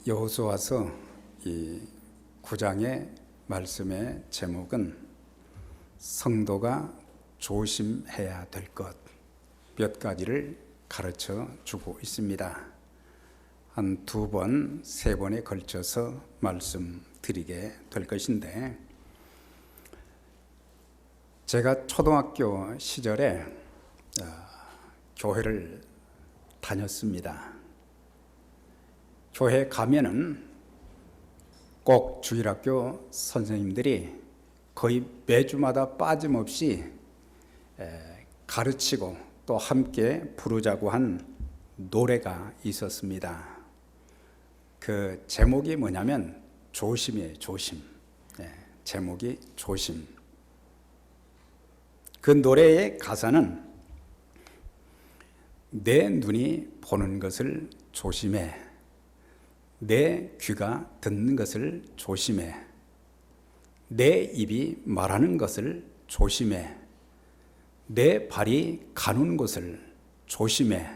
여호수아서 이 9장의 말씀의 제목은 성도가 조심해야 될 것 몇 가지를 가르쳐 주고 있습니다. 한 두 번, 세 번에 걸쳐서 말씀드리게 될 것인데, 제가 초등학교 시절에 교회를 다녔습니다. 교회 가면은 꼭 주일학교 선생님들이 거의 매주마다 빠짐없이 가르치고 또 함께 부르자고 한 노래가 있었습니다. 그 제목이 뭐냐면 조심이에요. 조심. 제목이 조심. 그 노래의 가사는 내 눈이 보는 것을 조심해, 내 귀가 듣는 것을 조심해, 내 입이 말하는 것을 조심해, 내 발이 가는 곳을 조심해,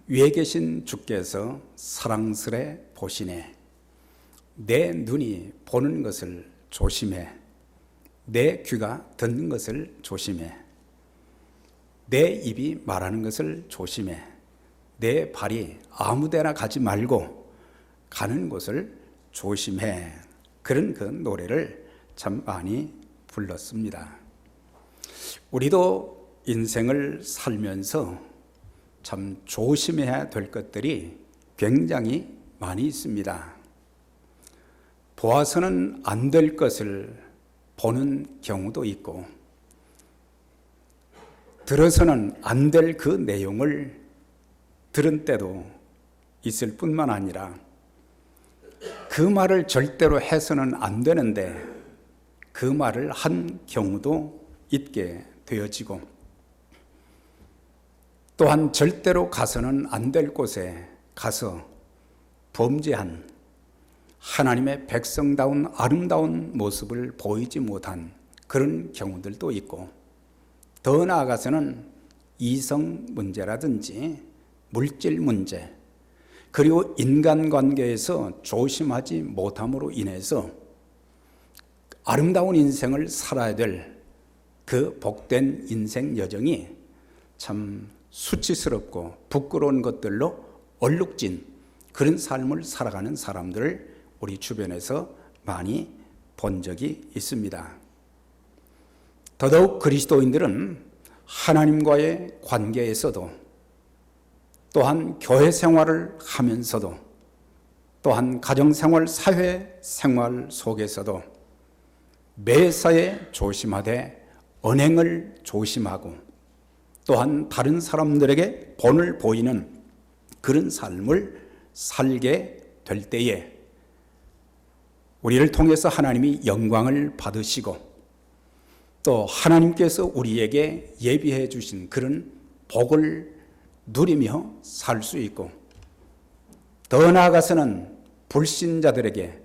위에 계신 주께서 사랑스레 보시네. 내 눈이 보는 것을 조심해, 내 귀가 듣는 것을 조심해, 내 입이 말하는 것을 조심해, 내 발이 아무데나 가지 말고 가는 곳을 조심해. 그런 그 노래를 참 많이 불렀습니다. 우리도 인생을 살면서 참 조심해야 될 것들이 굉장히 많이 있습니다. 보아서는 안 될 것을 보는 경우도 있고, 들어서는 안 될 그 내용을 들은 때도 있을 뿐만 아니라 그 말을 절대로 해서는 안 되는데 그 말을 한 경우도 있게 되어지고, 또한 절대로 가서는 안 될 곳에 가서 범죄한 하나님의 백성다운 아름다운 모습을 보이지 못한 그런 경우들도 있고, 더 나아가서는 이성 문제라든지 물질 문제, 그리고 인간관계에서 조심하지 못함으로 인해서 아름다운 인생을 살아야 될 그 복된 인생 여정이 참 수치스럽고 부끄러운 것들로 얼룩진 그런 삶을 살아가는 사람들을 우리 주변에서 많이 본 적이 있습니다. 더더욱 그리스도인들은 하나님과의 관계에서도, 또한 교회 생활을 하면서도, 또한 가정생활, 사회생활 속에서도 매사에 조심하되 언행을 조심하고, 또한 다른 사람들에게 본을 보이는 그런 삶을 살게 될 때에 우리를 통해서 하나님이 영광을 받으시고, 또 하나님께서 우리에게 예비해 주신 그런 복을 누리며 살 수 있고, 더 나아가서는 불신자들에게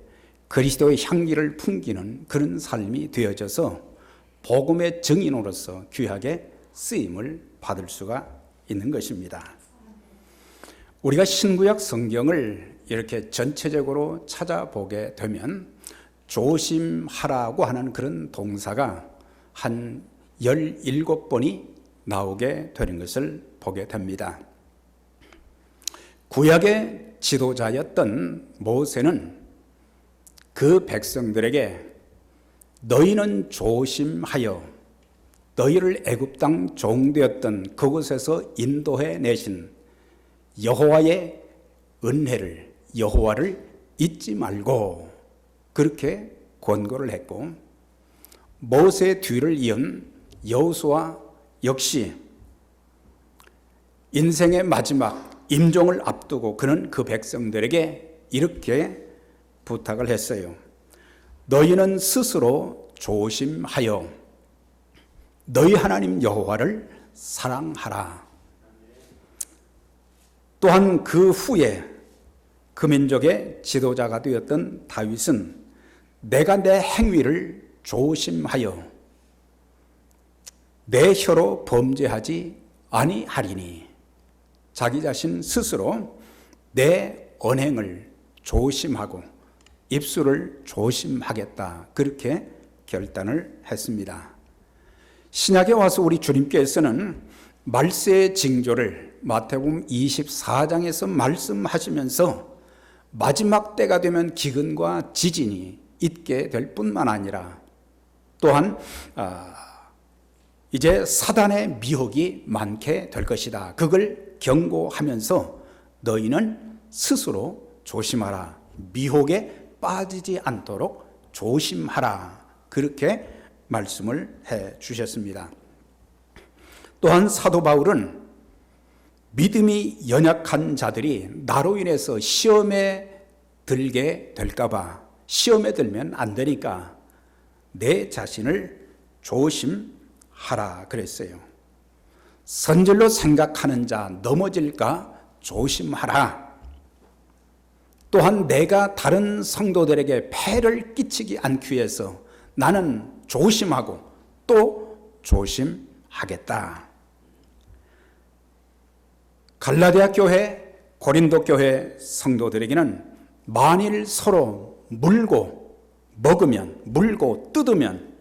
그리스도의 향기를 풍기는 그런 삶이 되어져서 복음의 증인으로서 귀하게 쓰임을 받을 수가 있는 것입니다. 우리가 신구약 성경을 이렇게 전체적으로 찾아보게 되면 조심하라고 하는 그런 동사가 한 17번이 나오게 되는 것을 보게 됩니다. 구약의 지도자였던 모세는 그 백성들에게 너희는 조심하여 너희를 애굽 땅 종되었던 그곳에서 인도해 내신 여호와의 은혜를, 여호와를 잊지 말고, 그렇게 권고를 했고, 모세의 뒤를 이은 여호수아 역시 인생의 마지막 임종을 앞두고 그는 그 백성들에게 이렇게 부탁을 했어요. 너희는 스스로 조심하여 너희 하나님 여호와를 사랑하라. 또한 그 후에 그 민족의 지도자가 되었던 다윗은 내가 내 행위를 조심하여 내 혀로 범죄하지 아니하리니, 자기 자신 스스로 내 언행을 조심하고 입술을 조심하겠다, 그렇게 결단을 했습니다. 신약에 와서 우리 주님께서는 말세의 징조를 마태복음 24장에서 말씀하시면서 마지막 때가 되면 기근과 지진이 있게 될 뿐만 아니라 또한 이제 사단의 미혹이 많게 될 것이다, 그걸 경고하면서 너희는 스스로 조심하라, 미혹에 빠지지 않도록 조심하라, 그렇게 말씀을 해 주셨습니다. 또한 사도 바울은 믿음이 연약한 자들이 나로 인해서 시험에 들게 될까 봐, 시험에 들면 안 되니까 내 자신을 조심하라 그랬어요. 선질로 생각하는 자 넘어질까 조심하라. 또한 내가 다른 성도들에게 폐를 끼치지 않기 위해서 나는 조심하고 또 조심하겠다. 갈라디아 교회, 고린도 교회 성도들에게는 만일 서로 물고 먹으면, 물고 뜯으면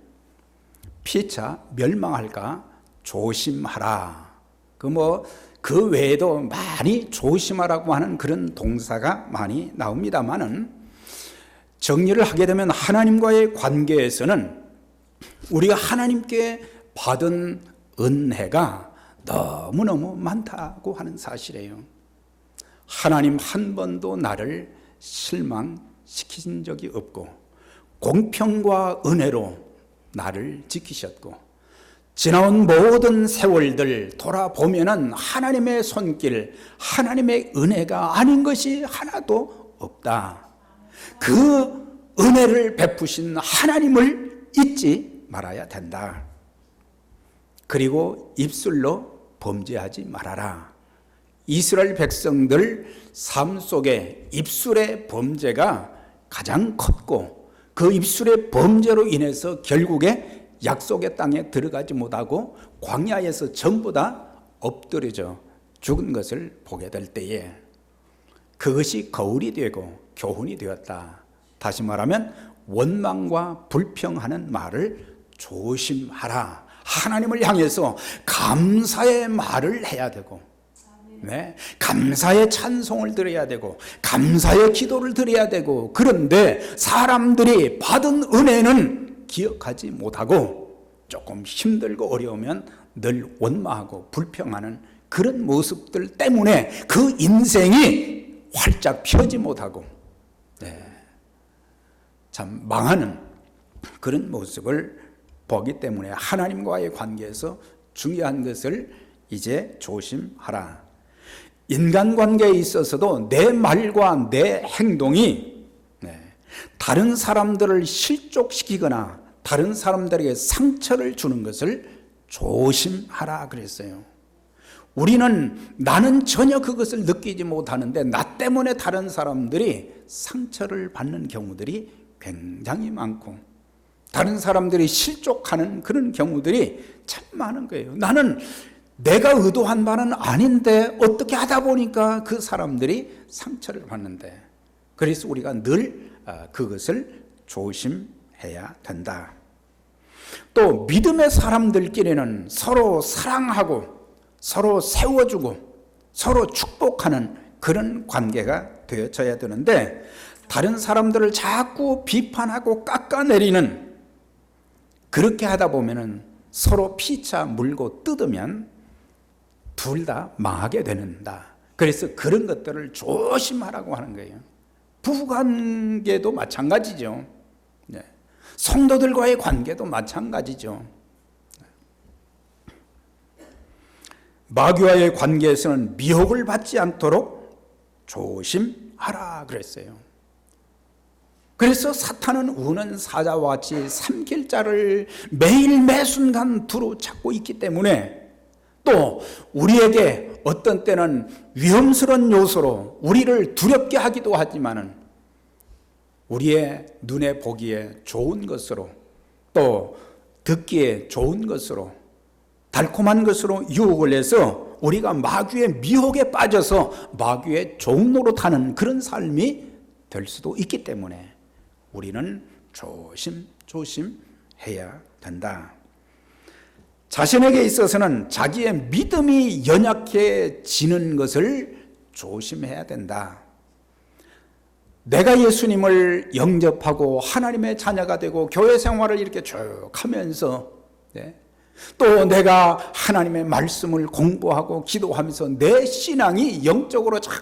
피차 멸망할까 조심하라. 그 외에도 많이 조심하라고 하는 그런 동사가 많이 나옵니다만은, 정리를 하게 되면 하나님과의 관계에서는 우리가 하나님께 받은 은혜가 너무너무 많다고 하는 사실이에요. 하나님 한 번도 나를 실망시킨 적이 없고 공평과 은혜로 나를 지키셨고, 지나온 모든 세월들 돌아보면은 하나님의 손길, 하나님의 은혜가 아닌 것이 하나도 없다. 그 은혜를 베푸신 하나님을 잊지 말아야 된다. 그리고 입술로 범죄하지 말아라. 이스라엘 백성들 삶 속에 입술의 범죄가 가장 컸고, 그 입술의 범죄로 인해서 결국에 약속의 땅에 들어가지 못하고 광야에서 전부 다 엎드려져 죽은 것을 보게 될 때에 그것이 거울이 되고 교훈이 되었다. 다시 말하면 원망과 불평하는 말을 조심하라. 하나님을 향해서 감사의 말을 해야 되고, 네, 감사의 찬송을 드려야 되고 감사의 기도를 드려야 되고, 그런데 사람들이 받은 은혜는 기억하지 못하고 조금 힘들고 어려우면 늘 원망하고 불평하는 그런 모습들 때문에 그 인생이 활짝 펴지 못하고, 네, 참 망하는 그런 모습을 보기 때문에 하나님과의 관계에서 중요한 것을 이제 조심하라. 인간관계에 있어서도 내 말과 내 행동이 다른 사람들을 실족시키거나 다른 사람들에게 상처를 주는 것을 조심하라 그랬어요. 나는 전혀 그것을 느끼지 못하는데 나 때문에 다른 사람들이 상처를 받는 경우들이 굉장히 많고, 다른 사람들이 실족하는 그런 경우들이 참 많은 거예요. 나는 내가 의도한 바는 아닌데 어떻게 하다 보니까 그 사람들이 상처를 받는데, 그래서 우리가 늘 그것을 조심해야 된다. 또 믿음의 사람들끼리는 서로 사랑하고 서로 세워주고 서로 축복하는 그런 관계가 되어져야 되는데, 다른 사람들을 자꾸 비판하고 깎아내리는, 그렇게 하다 보면은 서로 피차 물고 뜯으면 둘 다 망하게 되는다. 그래서 그런 것들을 조심하라고 하는 거예요. 부부관계도 마찬가지죠. 네. 성도들과의 관계도 마찬가지죠. 마귀와의 관계에서는 미혹을 받지 않도록 조심하라 그랬어요. 그래서 사탄은 우는 사자와 같이 삼킬 자를 매일 매순간 두루 찾고 있기 때문에, 또 우리에게 어떤 때는 위험스러운 요소로 우리를 두렵게 하기도 하지만은 우리의 눈에 보기에 좋은 것으로, 또 듣기에 좋은 것으로, 달콤한 것으로 유혹을 해서 우리가 마귀의 미혹에 빠져서 마귀의 종로로 타는 그런 삶이 될 수도 있기 때문에 우리는 조심해야 된다. 자신에게 있어서는 자기의 믿음이 연약해지는 것을 조심해야 된다. 내가 예수님을 영접하고 하나님의 자녀가 되고 교회 생활을 이렇게 쭉 하면서 또 내가 하나님의 말씀을 공부하고 기도하면서 내 신앙이 영적으로 잘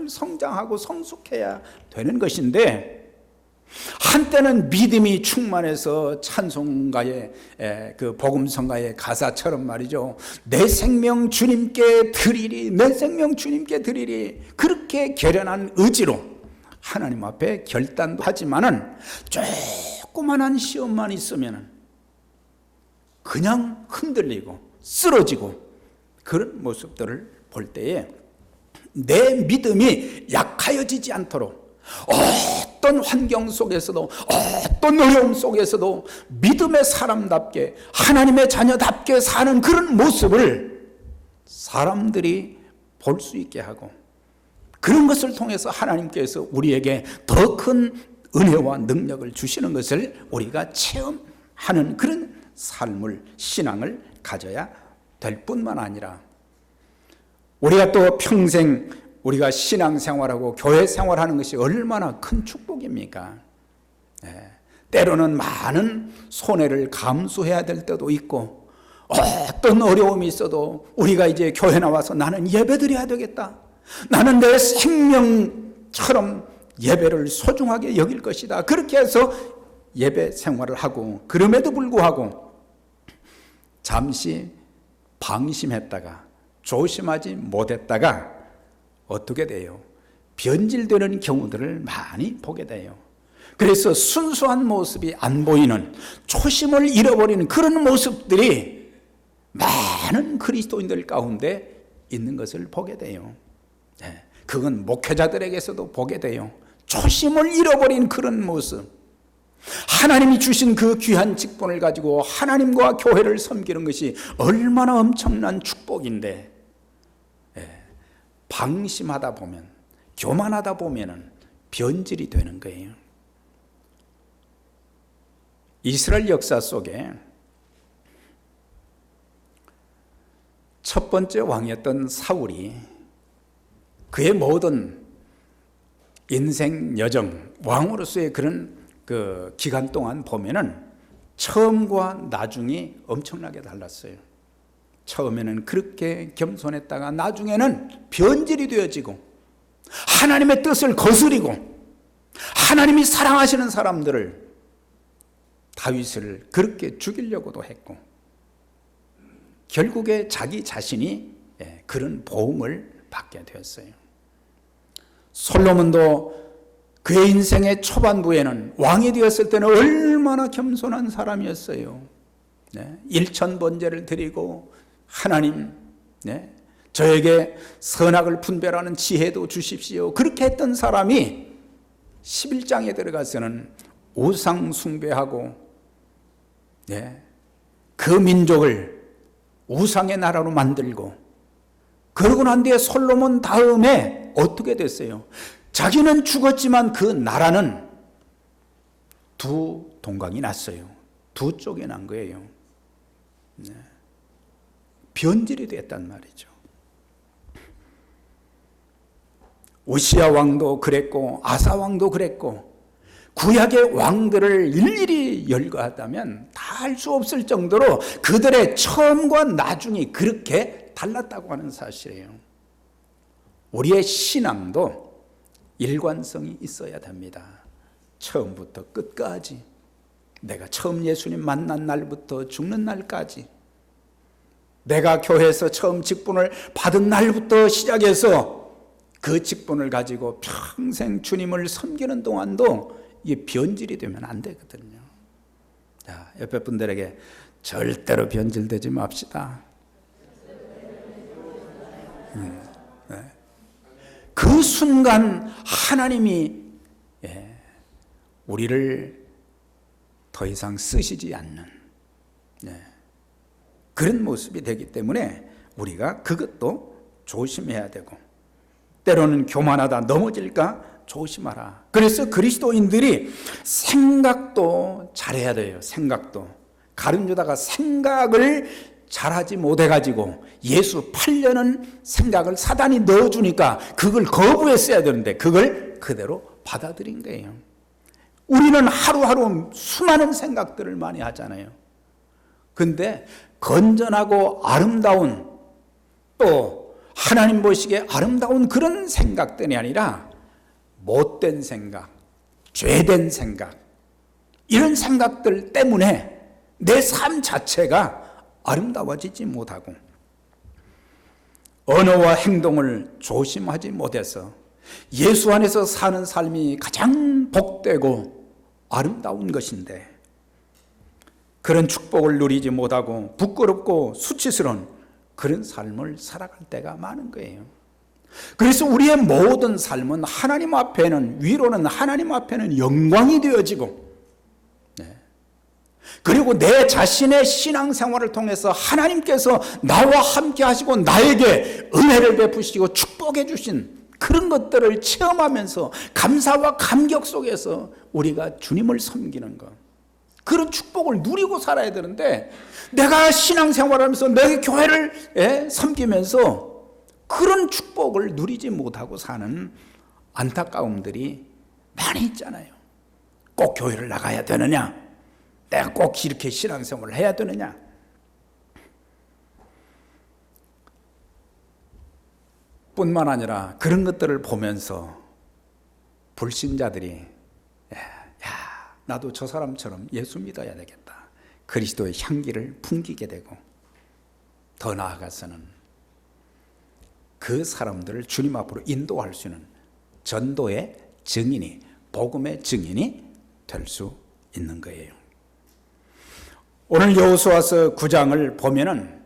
성장하고 성숙해야 되는 것인데, 한때는 믿음이 충만해서 찬송가의 그 복음성가의 가사처럼 말이죠, 내 생명 주님께 드리리, 내 생명 주님께 드리리, 그렇게 결연한 의지로 하나님 앞에 결단하지만은 조그만한 시험만 있으면은 그냥 흔들리고 쓰러지고 그런 모습들을 볼 때에 내 믿음이 약하여지지 않도록 어떤 환경 속에서도 어떤 어려움 속에서도 믿음의 사람답게 하나님의 자녀답게 사는 그런 모습을 사람들이 볼 수 있게 하고, 그런 것을 통해서 하나님께서 우리에게 더 큰 은혜와 능력을 주시는 것을 우리가 체험하는 그런 삶을, 신앙을 가져야 될 뿐만 아니라, 우리가 또 평생 우리가 신앙생활하고 교회 생활하는 것이 얼마나 큰 축복입니까? 때로는 많은 손해를 감수해야 될 때도 있고, 어떤 어려움이 있어도 우리가 이제 교회 나와서 나는 예배드려야 되겠다, 나는 내 생명처럼 예배를 소중하게 여길 것이다, 그렇게 해서 예배 생활을 하고, 그럼에도 불구하고 잠시 방심했다가 조심하지 못했다가 어떻게 돼요? 변질되는 경우들을 많이 보게 돼요. 그래서 순수한 모습이 안 보이는, 초심을 잃어버리는 그런 모습들이 많은 그리스도인들 가운데 있는 것을 보게 돼요. 그건 목회자들에게서도 보게 돼요. 초심을 잃어버린 그런 모습, 하나님이 주신 그 귀한 직분을 가지고 하나님과 교회를 섬기는 것이 얼마나 엄청난 축복인데, 방심하다 보면, 교만하다 보면 변질이 되는 거예요. 이스라엘 역사 속에 첫 번째 왕이었던 사울이 그의 모든 인생 여정, 왕으로서의 그런 그 기간 동안 보면은 처음과 나중이 엄청나게 달랐어요. 처음에는 그렇게 겸손했다가 나중에는 변질이 되어지고, 하나님의 뜻을 거스리고, 하나님이 사랑하시는 사람들을, 다윗을 그렇게 죽이려고도 했고, 결국에 자기 자신이 그런 보응을 받게 되었어요. 솔로몬도 그의 인생의 초반부에는, 왕이 되었을 때는 얼마나 겸손한 사람이었어요. 일천번제를 드리고, 하나님 저에게 선악을 분별하는 지혜도 주십시오, 그렇게 했던 사람이 11장에 들어가서는 우상 숭배하고 그 민족을 우상의 나라로 만들고, 그러고 난 뒤에 솔로몬 다음에 어떻게 됐어요? 자기는 죽었지만 그 나라는 두 동강이 났어요. 두 쪽에 난 거예요. 변질이 됐단 말이죠. 우시야 왕도 그랬고, 아사 왕도 그랬고, 구약의 왕들을 일일이 열거하다면 다 할 수 없을 정도로 그들의 처음과 나중이 그렇게 달랐다고 하는 사실이에요. 우리의 신앙도 일관성이 있어야 됩니다. 처음부터 끝까지, 내가 처음 예수님 만난 날부터 죽는 날까지, 내가 교회에서 처음 직분을 받은 날부터 시작해서 그 직분을 가지고 평생 주님을 섬기는 동안도 이게 변질이 되면 안 되거든요. 자, 옆에 분들에게 절대로 변질되지 맙시다. 그 순간 하나님이 우리를 더 이상 쓰시지 않는 그런 모습이 되기 때문에 우리가 그것도 조심해야 되고, 때로는 교만하다 넘어질까 조심하라. 그래서 그리스도인들이 생각도 잘해야 돼요. 생각도. 가룟 유다가 생각을 잘하지 못해가지고 예수 8년은 생각을 사단이 넣어주니까 그걸 거부했어야 되는데 그걸 그대로 받아들인 거예요. 우리는 하루하루 수많은 생각들을 많이 하잖아요. 근데 건전하고 아름다운, 또 하나님 보시기에 아름다운 그런 생각들이 아니라 못된 생각, 죄된 생각, 이런 생각들 때문에 내 삶 자체가 아름다워지지 못하고 언어와 행동을 조심하지 못해서 예수 안에서 사는 삶이 가장 복되고 아름다운 것인데 그런 축복을 누리지 못하고 부끄럽고 수치스러운 그런 삶을 살아갈 때가 많은 거예요. 그래서 우리의 모든 삶은 하나님 앞에는, 위로는 하나님 앞에는 영광이 되어지고, 그리고 내 자신의 신앙생활을 통해서 하나님께서 나와 함께 하시고 나에게 은혜를 베푸시고 축복해 주신 그런 것들을 체험하면서 감사와 감격 속에서 우리가 주님을 섬기는 것, 그런 축복을 누리고 살아야 되는데, 내가 신앙생활하면서 내 교회를 섬기면서 그런 축복을 누리지 못하고 사는 안타까움들이 많이 있잖아요. 꼭 교회를 나가야 되느냐? 내가 꼭 이렇게 신앙생활을 해야 되느냐? 뿐만 아니라 그런 것들을 보면서 불신자들이 나도 저 사람처럼 예수 믿어야 되겠다, 그리스도의 향기를 풍기게 되고, 더 나아가서는 그 사람들을 주님 앞으로 인도할 수 있는 전도의 증인이, 복음의 증인이 될 수 있는 거예요. 오늘 여호수아서 9장을 보면은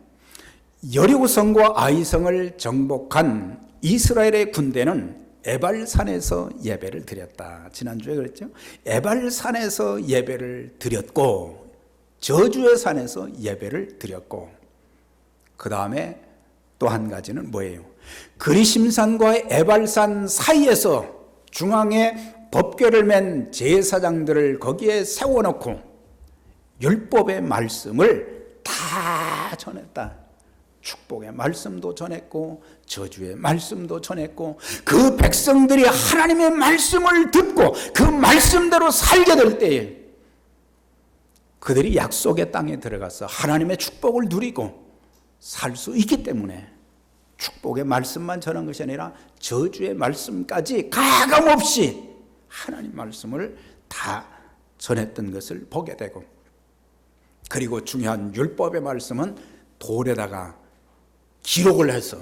여리고성과 아이성을 정복한 이스라엘의 군대는 에발산에서 예배를 드렸다. 지난주에 그랬죠. 에발산에서 예배를 드렸고 저주의 산에서 예배를 드렸고, 그 다음에 또 한 가지는 뭐예요? 그리심산과 에발산 사이에서 중앙에 법궤를 맨 제사장들을 거기에 세워놓고 율법의 말씀을 다 전했다. 축복의 말씀도 전했고 저주의 말씀도 전했고, 그 백성들이 하나님의 말씀을 듣고 그 말씀대로 살게 될 때에 그들이 약속의 땅에 들어가서 하나님의 축복을 누리고 살 수 있기 때문에 축복의 말씀만 전한 것이 아니라 저주의 말씀까지 가감없이 하나님 말씀을 다 전했던 것을 보게 되고, 그리고 중요한 율법의 말씀은 돌에다가 기록을 해서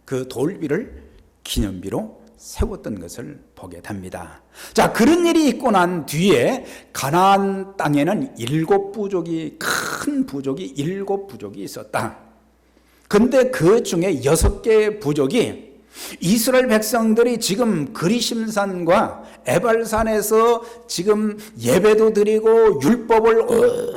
그 돌비를 기념비로 세웠던 것을 보게 됩니다. 자, 그런 일이 있고 난 뒤에 가나안 땅에는 7부족이, 큰 부족이 7부족이 있었다. 근데 그 중에 6개의 부족이 이스라엘 백성들이 지금 그리심산과 에발산에서 지금 예배도 드리고 율법을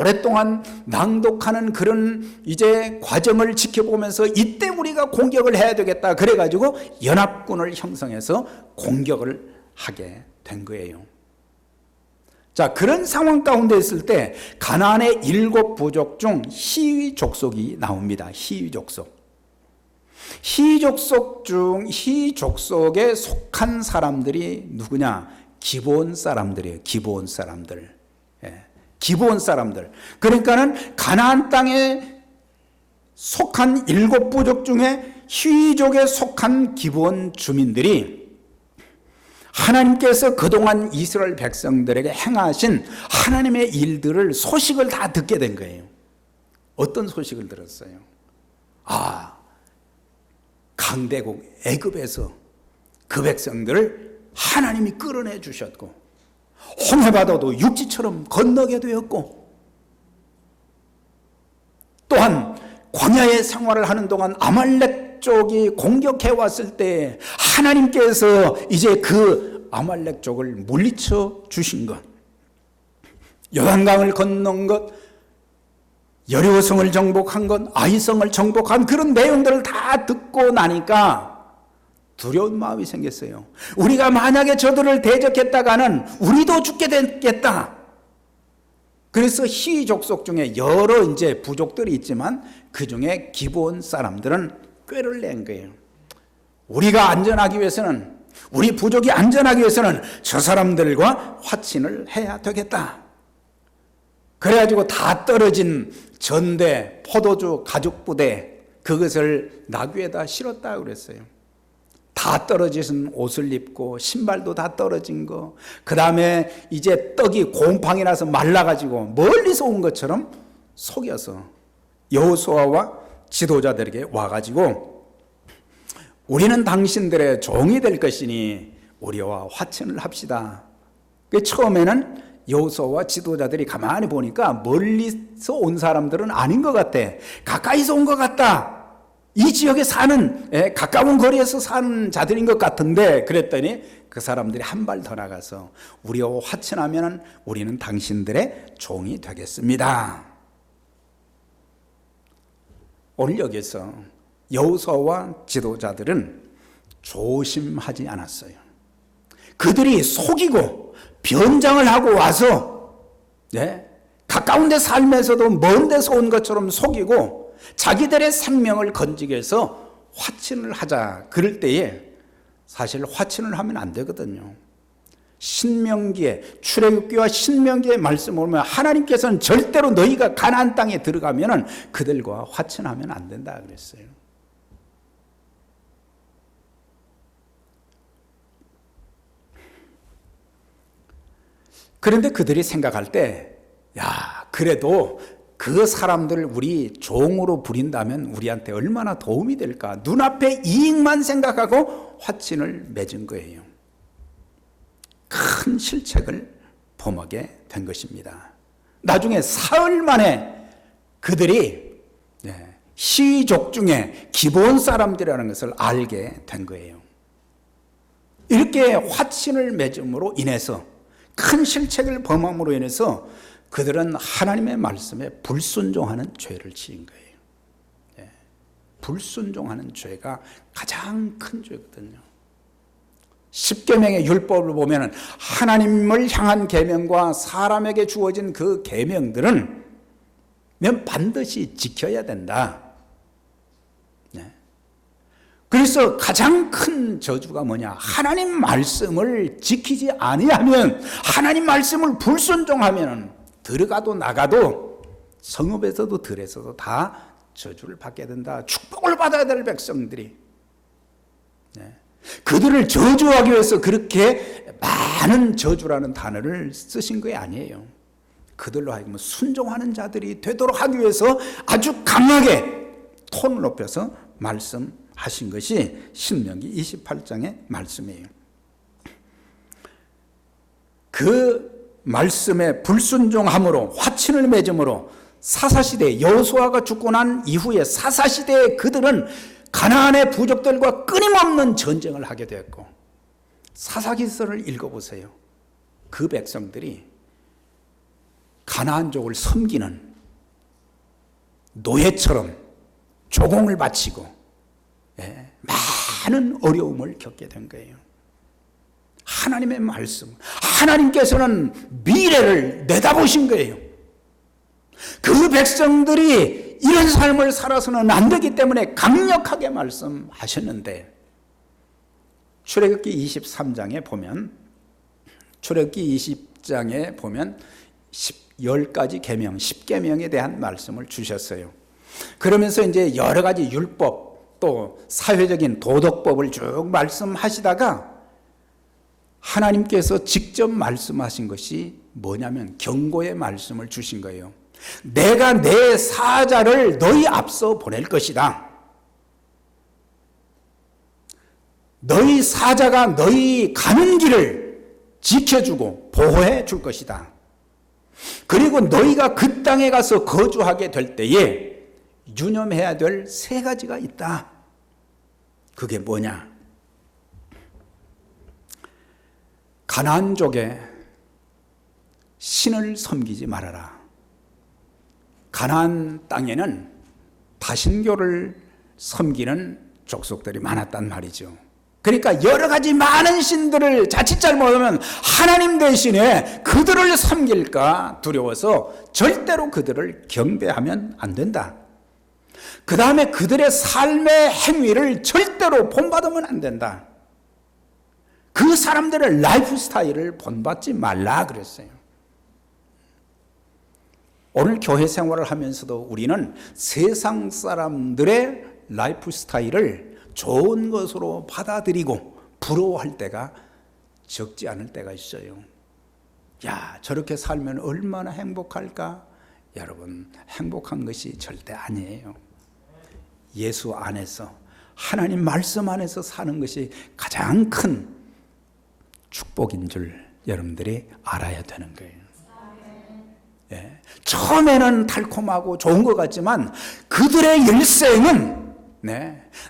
오랫동안 낭독하는 그런 이제 과정을 지켜보면서 이때 우리가 공격을 해야 되겠다, 그래가지고 연합군을 형성해서 공격을 하게 된 거예요. 자, 그런 상황 가운데 있을 때 가나안의 7부족 중 히위 족속이 나옵니다. 히위 족속. 히위 족속에 속한 사람들이 누구냐? 기브온 사람들이에요. 기브온 사람들. 기브온 사람들. 그러니까는 가나안 땅에 속한 7부족 중에 히위족에 속한 기브온 주민들이 하나님께서 그동안 이스라엘 백성들에게 행하신 하나님의 일들을, 소식을 다 듣게 된 거예요. 어떤 소식을 들었어요? 강대국 애굽에서 그 백성들을 하나님이 끌어내 주셨고, 홍해바다도 육지처럼 건너게 되었고, 또한 광야의 생활을 하는 동안 아말렉 쪽이 공격해 왔을 때 하나님께서 이제 그 아말렉 쪽을 물리쳐 주신 것, 요단강을 건넌 것, 여리고성을 정복한 것, 아이성을 정복한 그런 내용들을 다 듣고 나니까 두려운 마음이 생겼어요. 우리가 만약에 저들을 대적했다가는 우리도 죽게 되겠다. 그래서 히 족속 중에 여러 이제 부족들이 있지만 그 중에 기브온 사람들은 꾀를 낸 거예요. 우리가 안전하기 위해서는, 우리 부족이 안전하기 위해서는 저 사람들과 화친을 해야 되겠다. 그래가지고 다 떨어진 전대, 포도주 가죽 부대, 그것을 나귀에다 실었다 그랬어요. 다 떨어진 옷을 입고 신발도 다 떨어진 거, 그 다음에 이제 떡이 곰팡이 나서 말라가지고 멀리서 온 것처럼 속여서 여호수아와 지도자들에게 와가지고 우리는 당신들의 종이 될 것이니 우리와 화친을 합시다. 처음에는 여호수아와 지도자들이 가만히 보니까 멀리서 온 사람들은 아닌 것 같아. 가까이서 온 것 같다. 이 지역에 사는, 가까운 거리에서 사는 자들인 것 같은데, 그랬더니 그 사람들이 한 발 더 나가서 우리와 화친하면 우리는 당신들의 종이 되겠습니다. 오늘 여기서 여호수아와 지도자들은 조심하지 않았어요. 그들이 속이고 변장을 하고 와서 가까운 데 살면서도 먼 데서 온 것처럼 속이고 자기들의 생명을 건지기 위해서 화친을 하자. 그럴 때에 사실 화친을 하면 안 되거든요. 신명기에, 출애굽기와 신명기의 말씀을 보면 하나님께서는 절대로 너희가 가나안 땅에 들어가면 그들과 화친하면 안 된다 그랬어요. 그런데 그들이 생각할 때, 야, 그래도 그 사람들을 우리 종으로 부린다면 우리한테 얼마나 도움이 될까? 눈앞의 이익만 생각하고 화친을 맺은 거예요. 큰 실책을 범하게 된 것입니다. 나중에 사흘 만에 그들이 시족 중에 기브온 사람들이라는 것을 알게 된 거예요. 이렇게 화친을 맺음으로 인해서, 큰 실책을 범함으로 인해서 그들은 하나님의 말씀에 불순종하는 죄를 지은 거예요. 불순종하는 죄가 가장 큰 죄거든요. 십계명의 율법을 보면 하나님을 향한 계명과 사람에게 주어진 그 계명들은 반드시 지켜야 된다. 그래서 가장 큰 저주가 뭐냐? 하나님 말씀을 지키지 아니하면, 하나님 말씀을 불순종하면 들어가도 나가도 성읍에서도 들에서도 다 저주를 받게 된다. 축복을 받아야 될 백성들이. 그들을 저주하기 위해서 그렇게 많은 저주라는 단어를 쓰신 게 아니에요. 그들로 하여금 순종하는 자들이 되도록 하기 위해서 아주 강하게 톤을 높여서 말씀하신 것이 신명기 28장의 말씀이에요. 그 말씀에 불순종함으로, 화친을 맺음으로 사사시대, 여호수아가 죽고 난 이후에 사사시대에 그들은 가나안의 부족들과 끊임없는 전쟁을 하게 되었고, 사사기서를 읽어보세요. 그 백성들이 가나안족을 섬기는 노예처럼 조공을 바치고 많은 어려움을 겪게 된 거예요. 하나님의 말씀, 하나님께서는 미래를 내다보신 거예요. 그 백성들이 이런 삶을 살아서는 안 되기 때문에 강력하게 말씀하셨는데, 출애굽기 23장에 보면, 출애굽기 20장에 보면 10가지 계명, 10계명에 대한 말씀을 주셨어요. 그러면서 이제 여러 가지 율법, 또 사회적인 도덕법을 쭉 말씀하시다가 하나님께서 직접 말씀하신 것이 뭐냐면 경고의 말씀을 주신 거예요. 내가 내 사자를 너희 앞서 보낼 것이다. 너희 사자가 너희 가는 길을 지켜주고 보호해 줄 것이다. 그리고 너희가 그 땅에 가서 거주하게 될 때에 유념해야 될 3가지가 있다. 그게 뭐냐? 가나안족에 신을 섬기지 말아라. 가나안 땅에는 다신교를 섬기는 족속들이 많았단 말이죠. 그러니까 여러 가지 많은 신들을 자칫 잘못하면 하나님 대신에 그들을 섬길까 두려워서 절대로 그들을 경배하면 안 된다. 그 다음에 그들의 삶의 행위를 절대로 본받으면 안 된다. 그 사람들의 라이프 스타일을 본받지 말라 그랬어요. 오늘 교회 생활을 하면서도 우리는 세상 사람들의 라이프 스타일을 좋은 것으로 받아들이고 부러워할 때가 적지 않을 때가 있어요. 야, 저렇게 살면 얼마나 행복할까? 여러분, 행복한 것이 절대 아니에요. 예수 안에서, 하나님 말씀 안에서 사는 것이 가장 큰 축복인 줄 여러분들이 알아야 되는 거예요. 예. 처음에는 달콤하고 좋은 것 같지만 그들의 일생은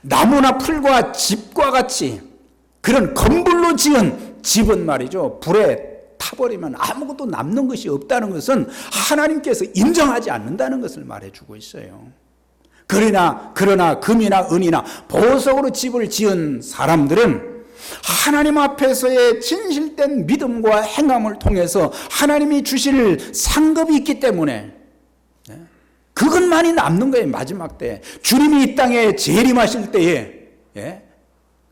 나무나 풀과 집과 같이 그런 건물로 지은 집은 말이죠, 불에 타버리면 아무것도 남는 것이 없다는 것은 하나님께서 인정하지 않는다는 것을 말해주고 있어요. 그러나 금이나 은이나 보석으로 집을 지은 사람들은 하나님 앞에서의 진실된 믿음과 행함을 통해서 하나님이 주실 상급이 있기 때문에 그것만이 남는 거예요. 마지막 때 주님이 이 땅에 재림하실 때에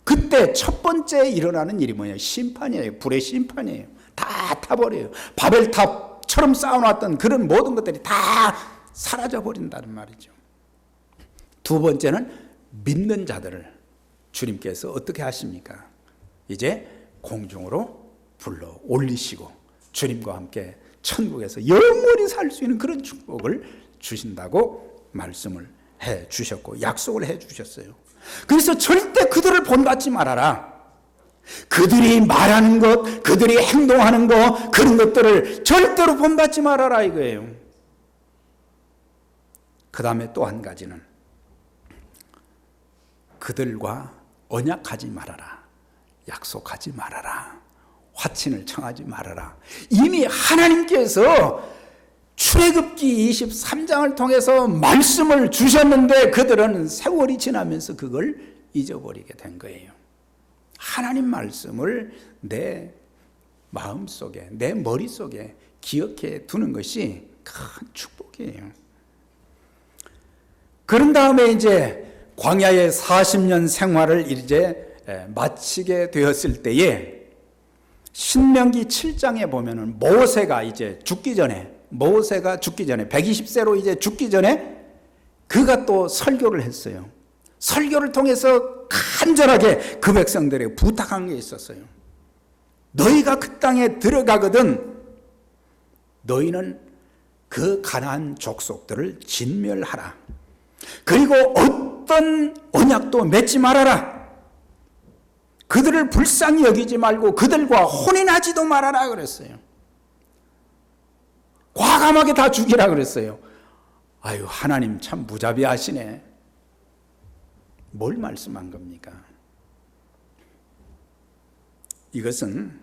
그때 첫 번째 일어나는 일이 뭐예요? 심판이에요. 불의 심판이에요. 다 타버려요. 바벨탑처럼 쌓아놨던 그런 모든 것들이 다 사라져버린다는 말이죠. 두 번째는 믿는 자들을 주님께서 어떻게 하십니까? 이제 공중으로 불러 올리시고 주님과 함께 천국에서 영원히 살 수 있는 그런 축복을 주신다고 말씀을 해 주셨고 약속을 해 주셨어요. 그래서 절대 그들을 본받지 말아라. 그들이 말하는 것, 그들이 행동하는 것, 그런 것들을 절대로 본받지 말아라 이거예요. 그 다음에 또 한 가지는 그들과 언약하지 말아라. 약속하지 말아라. 화친을 청하지 말아라. 이미 하나님께서 출애굽기 23장을 통해서 말씀을 주셨는데 그들은 세월이 지나면서 그걸 잊어버리게 된 거예요. 하나님 말씀을 내 마음속에, 내 머릿속에 기억해 두는 것이 큰 축복이에요. 그런 다음에 이제 광야의 40년 생활을 이제 마치게 되었을 때에 신명기 7장에 보면은 모세가 죽기 전에 120세로 이제 죽기 전에 그가 또 설교를 했어요. 설교를 통해서 간절하게 그 백성들에게 부탁한 게 있었어요. 너희가 그 땅에 들어가거든 너희는 그 가나안 족속들을 진멸하라. 그리고 어떤 언약도 맺지 말아라. 그들을 불쌍히 여기지 말고 그들과 혼인하지도 말아라 그랬어요. 과감하게 다 죽이라 그랬어요. 아유, 하나님 참 무자비하시네. 뭘 말씀한 겁니까? 이것은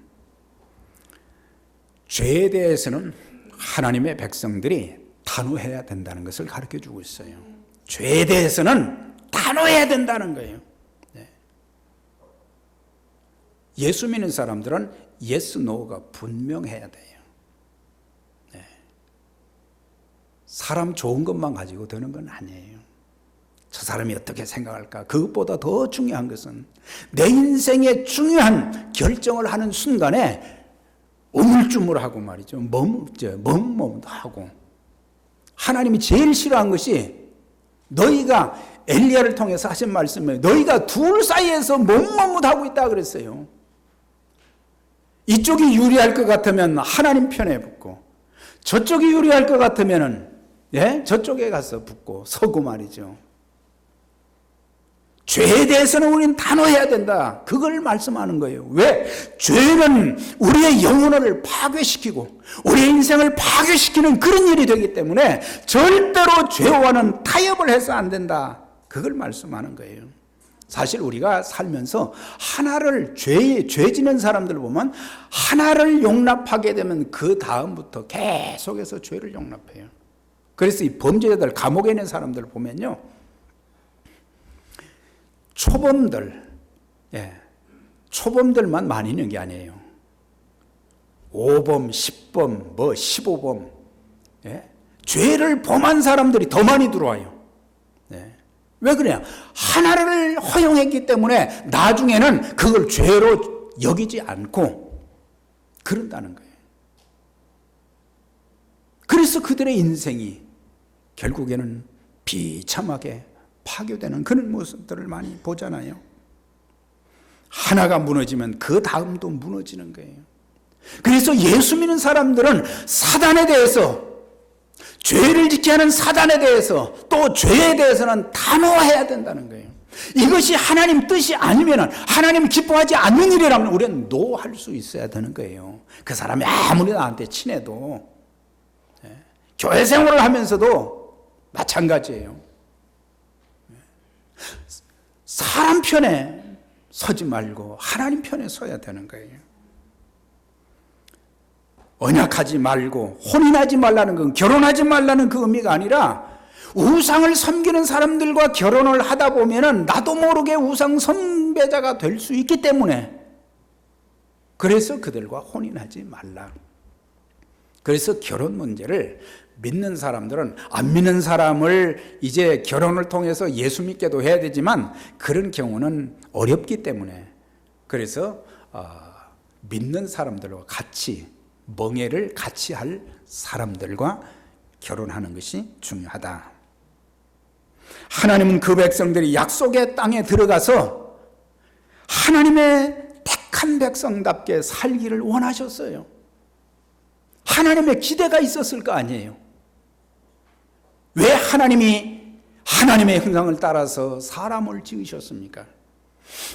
죄에 대해서는 하나님의 백성들이 단호해야 된다는 것을 가르쳐 주고 있어요. 죄에 대해서는 단호해야 된다는 거예요. 예수 믿는 사람들은 yes, no가 분명해야 돼요. 사람 좋은 것만 가지고 되는 건 아니에요. 저 사람이 어떻게 생각할까? 그것보다 더 중요한 것은 내 인생의 중요한 결정을 하는 순간에 우물쭈물하고 말이죠. 머뭇머뭇하고 하나님이 제일 싫어한 것이 너희가 엘리야를 통해서 하신 말씀에 너희가 둘 사이에서 머뭇머뭇하고 있다 그랬어요. 이쪽이 유리할 것 같으면 하나님 편에 붙고 저쪽이 유리할 것 같으면 저쪽에 가서 붙고 서고 말이죠. 죄에 대해서는 우리는 단호해야 된다. 그걸 말씀하는 거예요. 왜? 죄는 우리의 영혼을 파괴시키고 우리의 인생을 파괴시키는 그런 일이 되기 때문에 절대로 죄와는 타협을 해서 안 된다. 그걸 말씀하는 거예요. 사실 우리가 살면서 하나를 죄 지는 사람들을 보면 하나를 용납하게 되면 그 다음부터 계속해서 죄를 용납해요. 그래서 이 범죄자들, 감옥에 있는 사람들을 보면요, 초범들, 초범들만 많이 있는 게 아니에요. 5범, 10범, 15범. 예? 죄를 범한 사람들이 더 많이 들어와요. 예. 왜 그래요? 하나를 허용했기 때문에 나중에는 그걸 죄로 여기지 않고 그런다는 거예요. 그래서 그들의 인생이 결국에는 비참하게 파괴되는 그런 모습들을 많이 보잖아요. 하나가 무너지면 그 다음도 무너지는 거예요. 그래서 예수 믿는 사람들은 사단에 대해서, 죄를 짓게 하는 사단에 대해서, 또 죄에 대해서는 단호해야 된다는 거예요. 이것이 하나님 뜻이 아니면, 하나님 기뻐하지 않는 일이라면 우리는 노할 수 있어야 되는 거예요. 그 사람이 아무리 나한테 친해도, 교회 생활을 하면서도 마찬가지예요. 사람 편에 서지 말고 하나님 편에 서야 되는 거예요. 언약하지 말고 혼인하지 말라는 건 결혼하지 말라는 그 의미가 아니라, 우상을 섬기는 사람들과 결혼을 하다 보면은 나도 모르게 우상 숭배자가 될 수 있기 때문에, 그래서 그들과 혼인하지 말라. 그래서 결혼 문제를 믿는 사람들은 안 믿는 사람을 이제 결혼을 통해서 예수 믿게도 해야 되지만, 그런 경우는 어렵기 때문에, 그래서 믿는 사람들과 같이, 멍에를 같이 할 사람들과 결혼하는 것이 중요하다. 하나님은 그 백성들이 약속의 땅에 들어가서 하나님의 택한 백성답게 살기를 원하셨어요. 하나님의 기대가 있었을 거 아니에요. 왜 하나님이 하나님의 형상을 따라서 사람을 지으셨습니까?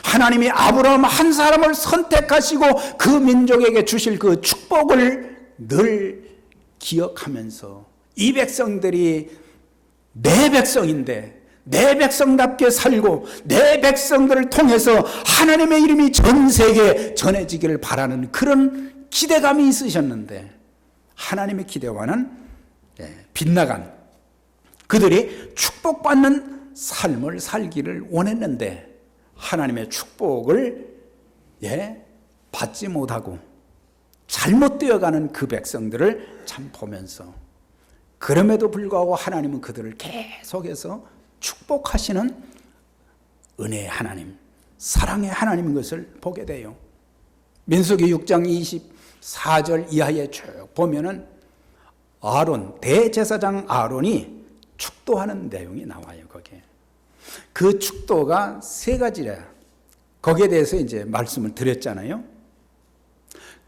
하나님이 아브라함 한 사람을 선택하시고 그 민족에게 주실 그 축복을 늘 기억하면서, 이 백성들이 내 백성인데 내 백성답게 살고 내 백성들을 통해서 하나님의 이름이 전 세계에 전해지기를 바라는 그런 기대감이 있으셨는데, 하나님의 기대와는 빗나간, 그들이 축복받는 삶을 살기를 원했는데 하나님의 축복을 받지 못하고 잘못되어가는 그 백성들을 참 보면서, 그럼에도 불구하고 하나님은 그들을 계속해서 축복하시는 은혜의 하나님, 사랑의 하나님인 것을 보게 돼요. 민수기 6장 24절 이하에 쭉 보면은 아론, 대제사장 아론이 축도하는 내용이 나와요. 거기에 그 축도가 세 가지래요. 거기에 대해서 이제 말씀을 드렸잖아요.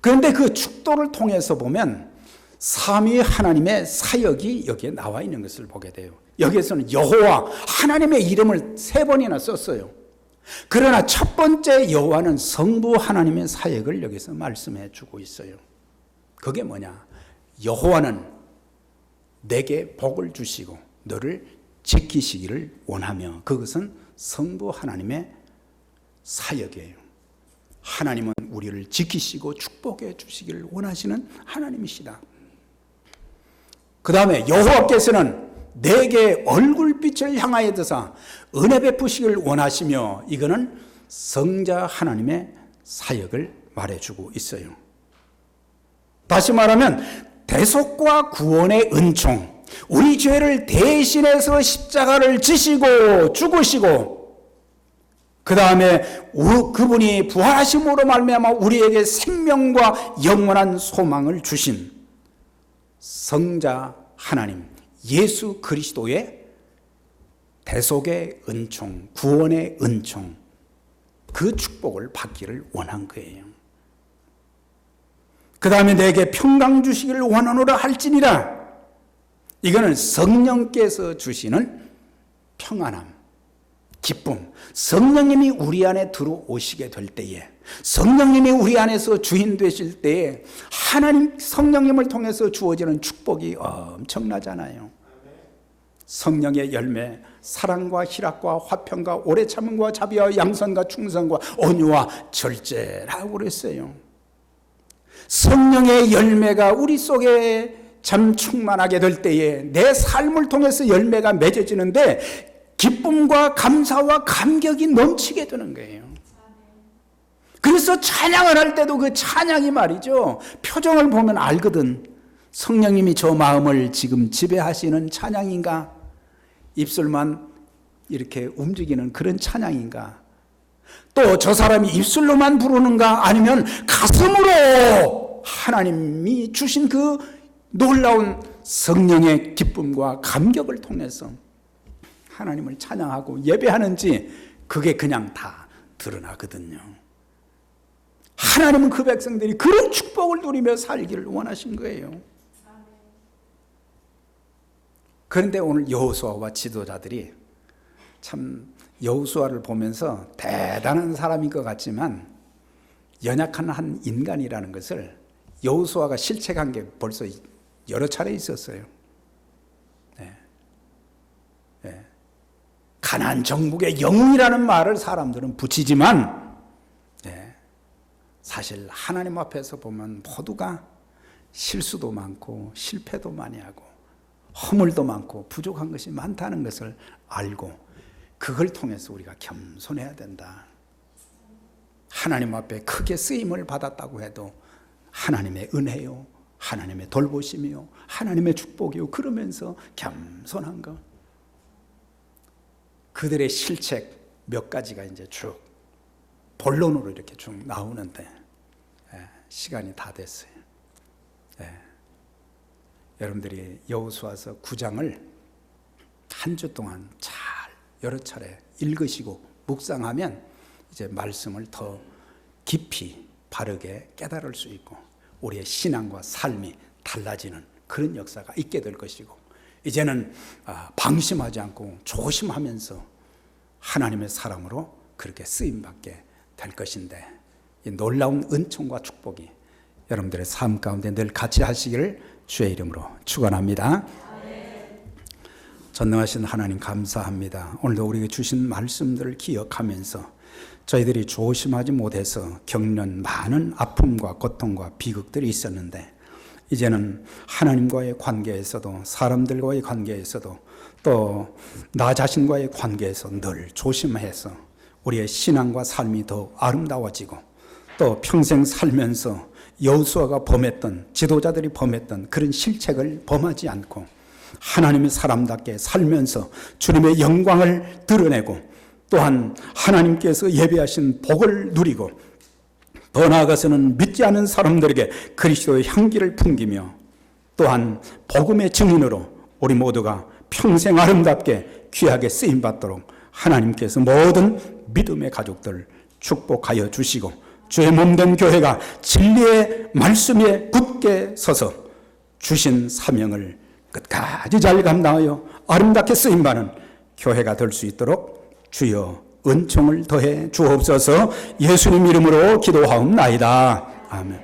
그런데 그 축도를 통해서 보면 삼위 하나님의 사역이 여기에 나와 있는 것을 보게 돼요. 여기에서는 여호와, 하나님의 이름을 3번이나 썼어요. 그러나 첫 번째 여호와는 성부 하나님의 사역을 여기서 말씀해 주고 있어요. 그게 뭐냐? 여호와는 내게 복을 주시고 너를 지키시기를 원하며, 그것은 성부 하나님의 사역이에요. 하나님은 우리를 지키시고 축복해 주시기를 원하시는 하나님이시다. 그 다음에 여호와께서는 내게 얼굴빛을 향하여 드사 은혜 베푸시기를 원하시며, 이거는 성자 하나님의 사역을 말해주고 있어요. 다시 말하면 대속과 구원의 은총, 우리 죄를 대신해서 십자가를 지시고 죽으시고, 그 다음에 그분이 부활하심으로 말미암아 우리에게 생명과 영원한 소망을 주신 성자 하나님 예수 그리스도의 대속의 은총, 구원의 은총, 그 축복을 받기를 원한 거예요. 그 다음에 내게 평강 주시기를 원하노라 할지니라, 이거는 성령께서 주시는 평안함, 기쁨, 성령님이 우리 안에 들어오시게 될 때에, 성령님이 우리 안에서 주인 되실 때에 하나님 성령님을 통해서 주어지는 축복이 엄청나잖아요. 성령의 열매, 사랑과 희락과 화평과 오래 참음과 자비와 양선과 충성과 온유와 절제라고 그랬어요. 성령의 열매가 우리 속에 참 충만하게 될 때에 내 삶을 통해서 열매가 맺어지는데 기쁨과 감사와 감격이 넘치게 되는 거예요. 그래서 그래서 찬양을 할 때도 그 찬양이 말이죠, 표정을 보면 알거든. 성령님이 저 마음을 지금 지배하시는 찬양인가, 입술만 이렇게 움직이는 그런 찬양인가, 또 저 사람이 입술로만 부르는가, 아니면 가슴으로 하나님이 주신 그 놀라운 성령의 기쁨과 감격을 통해서 하나님을 찬양하고 예배하는지, 그게 그냥 다 드러나거든요. 하나님은 그 백성들이 그런 축복을 누리며 살기를 원하신 거예요. 그런데 오늘 여호수아와 지도자들이 참 여호수아를 보면서 대단한 사람인 것 같지만 연약한 한 인간이라는 것을 여호수아가 실책한 게 벌써 여러 차례 있었어요. 가나안 정복의 영웅이라는 말을 사람들은 붙이지만 사실 하나님 앞에서 보면 모두가 실수도 많고 실패도 많이 하고 허물도 많고 부족한 것이 많다는 것을 알고, 그걸 통해서 우리가 겸손해야 된다. 하나님 앞에 크게 쓰임을 받았다고 해도 하나님의 은혜요, 하나님의 돌보심이요, 하나님의 축복이요, 그러면서 겸손한 것. 그들의 실책 몇 가지가 이제 쭉 본론으로 이렇게 쭉 나오는데 시간이 다 됐어요. 여러분들이 여호수아서 9장을 한 주 동안 잘 여러 차례 읽으시고 묵상하면 이제 말씀을 더 깊이 바르게 깨달을 수 있고 우리의 신앙과 삶이 달라지는 그런 역사가 있게 될 것이고, 이제는 방심하지 않고 조심하면서 하나님의 사람으로 그렇게 쓰임받게 될 것인데, 이 놀라운 은총과 축복이 여러분들의 삶 가운데 늘 같이 하시기를 주의 이름으로 축원합니다. 전능하신 하나님 감사합니다. 오늘도 우리에게 주신 말씀들을 기억하면서 저희들이 조심하지 못해서 겪는 많은 아픔과 고통과 비극들이 있었는데, 이제는 하나님과의 관계에서도 사람들과의 관계에서도 또 나 자신과의 관계에서 늘 조심해서 우리의 신앙과 삶이 더 아름다워지고, 또 평생 살면서 여호수아가 범했던, 지도자들이 범했던 그런 실책을 범하지 않고 하나님의 사람답게 살면서 주님의 영광을 드러내고, 또한 하나님께서 예배하신 복을 누리고, 더 나아가서는 믿지 않은 사람들에게 그리스도의 향기를 풍기며, 또한 복음의 증인으로 우리 모두가 평생 아름답게 귀하게 쓰임받도록 하나님께서 모든 믿음의 가족들 축복하여 주시고, 주의 몸된 교회가 진리의 말씀에 굳게 서서 주신 사명을 끝까지 잘 감당하여 아름답게 쓰임받는 교회가 될 수 있도록 주여 은총을 더해 주옵소서. 예수님 이름으로 기도하옵나이다. 아멘.